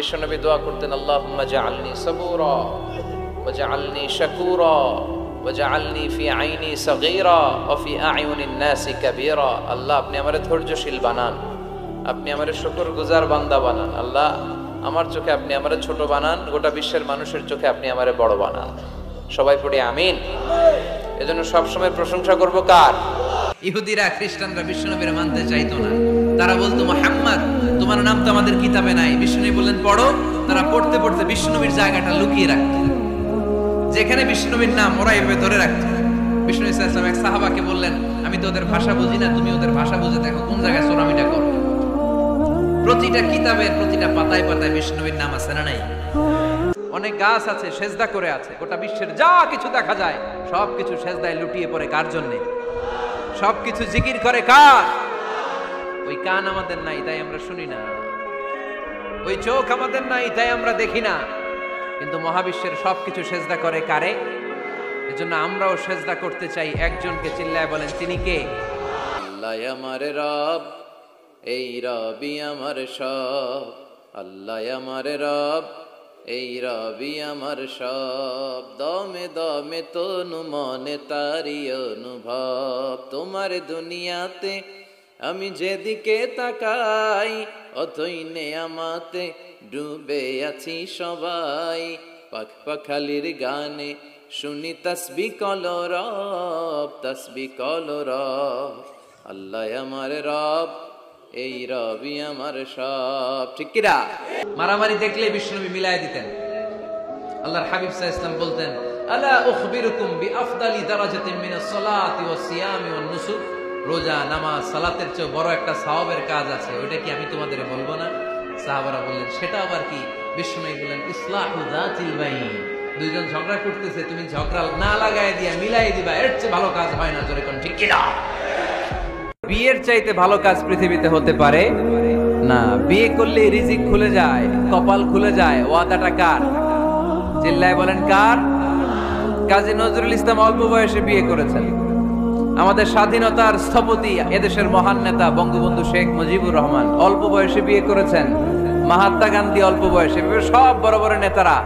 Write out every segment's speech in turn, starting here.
বিশ্বনবী দোয়া করতেন, আল্লাহুম্মা জাআলনি সাবুরা ওয়া জাআলনি শাকুরা ওয়া জাআলনি ফি আইনি সাগীরা ওয়া ফি আ'য়ুনিন নাসি কাবীরা। আল্লাহ, আপনি আমারে ধৈর্যশীল বানান, আপনি আমারে শুকরগুজার বান্দা বানান। আল্লাহ, আমার চোখে আপনি আমারে ছোট বানান, গোটা বিশ্বের মানুষের চোখে আপনি আমারে বড় বানান। সবাই পড়ি আমিন। এজন্য সবসময় প্রশংসা করব কার? ইহুদিরা খ্রিস্টানরা বিশ্বনবীর মানতে চাইতো না। তারা বলতো, মুহাম্মদ তোমার নাম তো আমাদের কিতাবে নাই। বিশ্বনবী বললেন পড়ো। তারা পড়তে পড়তে বিশ্বনবীর জায়গাটা লুকিয়ে রাখত, যেখানে বিশ্বনবীর নাম ওরা এভাবে ধরে রাখত। বিষ্ণু সাল্লাল্লাহু আলাইহি ওয়াসাল্লাম এক সাহাবাকে বললেন, আমি তো ওদের ভাষা বুঝি না, তুমি ওদের ভাষা বুঝে দেখো কোন জায়গায় সোনামিটা করো। প্রতিটা কিতাবের প্রতিটা পাতায় পাতায় বিশ্বনবীর নাম আছে না নাই? অনেক গাছ আছে সেজদা করে আছে, গোটা বিশ্বের যা কিছু দেখা যায় সবকিছু সেজদায় লুটিয়ে পড়ে কার জন্যে? সবকিছু জিকির করে কার? ওই কান আমাদের নাই তাই আমরা শুনি না, ওই চোখ আমাদের নাই তাই আমরা দেখি না, কিন্তু মহাবিশ্বের সবকিছু সেজদা করে কারে? এজন্য আমরাও সেজদা করতে চাই একজনকে। চিল্লায় বলেন, তিনি কে? আল্লাহ আমার রব, এই রবি আমার সব। আল্লাহ আমার রব, এই রবি আমার সব। দমে দমে তনু মনে তারি অনুভব। তোমার দুনিয়াতে আমি যেদিকে তাকাই, অথই নেয়ামতে ডুবে আছি সবাই। পাখ পাখালির গানে শুনি তসবিহ কলরব, তসবিহ কলরব। আল্লাহ আমার রব, এই রবি আমার সব। ঠিক কিনা? মারামারি দেখলে বিশ্বনবী মিলাই দিতেন। আল্লাহর হাবিব সাল্লাল্লাহু আলাইহি ওয়াসাল্লাম বলতেন, আলা উখবিরুকুম বিআফদালি দারাজাতিন মিনাস সালাতি ওয়াস সিয়ামি ওয়ান নুসুক। রোজা, নামাজ, সালাতের চেয়ে বড় একটা সওয়াবের কাজ আছে, ওইটা কি আমি তোমাদের বলবো না? সাহাবারা বললেন, সেটা আবার কি? বিশ্বনবী বললেন, ইসলাহু যাতিল বাইন। দুইজন ঝগড়া করতেছে, তুমি ঝগড়া না লাগায় দিয়া মিলাই দিবা, এর চেয়ে ভালো কাজ হয় না। জোরে কোন ঠিক কিনা? বিয়ের চাইতে ভালো কাজ পৃথিবীতে হতে পারে না। বিয়ে করলে রিজিক খুলে যায়, কপাল খুলে যায়। ওয়াদাটা কার? চিল্লায় বলেন কার? কাজী নজরুল ইসলাম অল্প বয়সে বিয়ে করেছেন। আমাদের স্বাধীনতার স্থপতি এদেশের মহান নেতা বঙ্গবন্ধু শেখ মুজিবুর রহমান অল্প বয়সে বিয়ে করেছেন। মহাত্মা গান্ধী অল্প বয়সে, সব বড় বড় নেতারা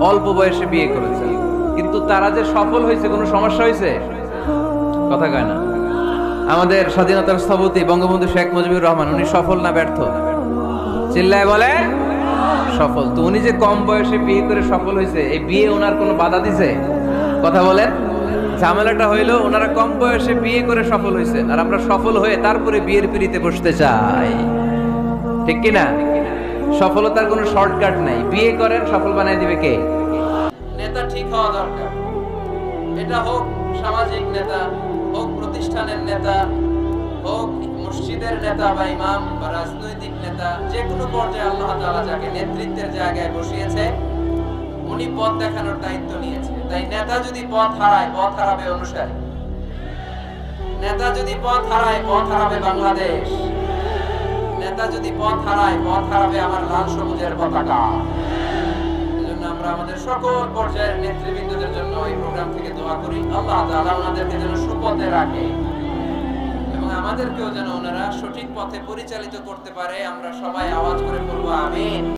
অল্প বয়সে বিয়ে করেছেন। কিন্তু তারা যে সফল হয়েছে, কোনো সমস্যা হয়েছে? কথা কয় না। আমাদের স্বাধীনতার স্থপতি বঙ্গবন্ধু শেখ মুজিবুর রহমান, উনি সফল না ব্যর্থ? চিল্লায় বলে সফল। তো উনি যে কম বয়সে বিয়ে করে সফল হয়েছে, এই বিয়ে ওনার কোনো বাধা দিছে? কথা বলেন। ঝামেলাটা হইলো ওনারা কম বয়সে বিয়ে করে সফল হয়েছেন, আর আমরা সফল হয়ে তারপরে বিয়ের পিড়িতে বসতে চাই। ঠিক কিনা? সফলতার কোনো শর্টকাট নাই। বিয়ে করেন, সফল বানাই দিবে কে? নেতা ঠিক হওয়া দরকার। এটা হোক সামাজিক নেতা, হোক প্রতিষ্ঠানের নেতা, হোক মসজিদের নেতা বা ইমাম বা রাজনৈতিক নেতা, যে কোনো পর্যায়ে আল্লাহ তাআলা যাকে নেতৃত্বের জায়গায় বসিয়েছে, উনি পথ দেখানোর দায়িত্ব নিয়েছে। তাই নেতা যদি পথ হারায়, পথ হারাবে অনুসারী। নেতা যদি পথ হারায়, পথ হারাবে বাংলাদেশ। নেতা যদি পথ হারায়, পথ হারাবে আমার লাল সবুজের পতাকা। এজন্য আমরা আমাদের সকল পর্যায়ের নেতৃবৃন্দদের জন্য এই প্রোগ্রাম থেকে দোয়া করি, আল্লাহ তাআলা ওনাদেরকে যেন সুপথে রাখে এবং আমাদেরকেও যেন ওনারা সঠিক পথে পরিচালিত করতে পারে। আমরা সবাই আওয়াজ করে বলবো আমিন।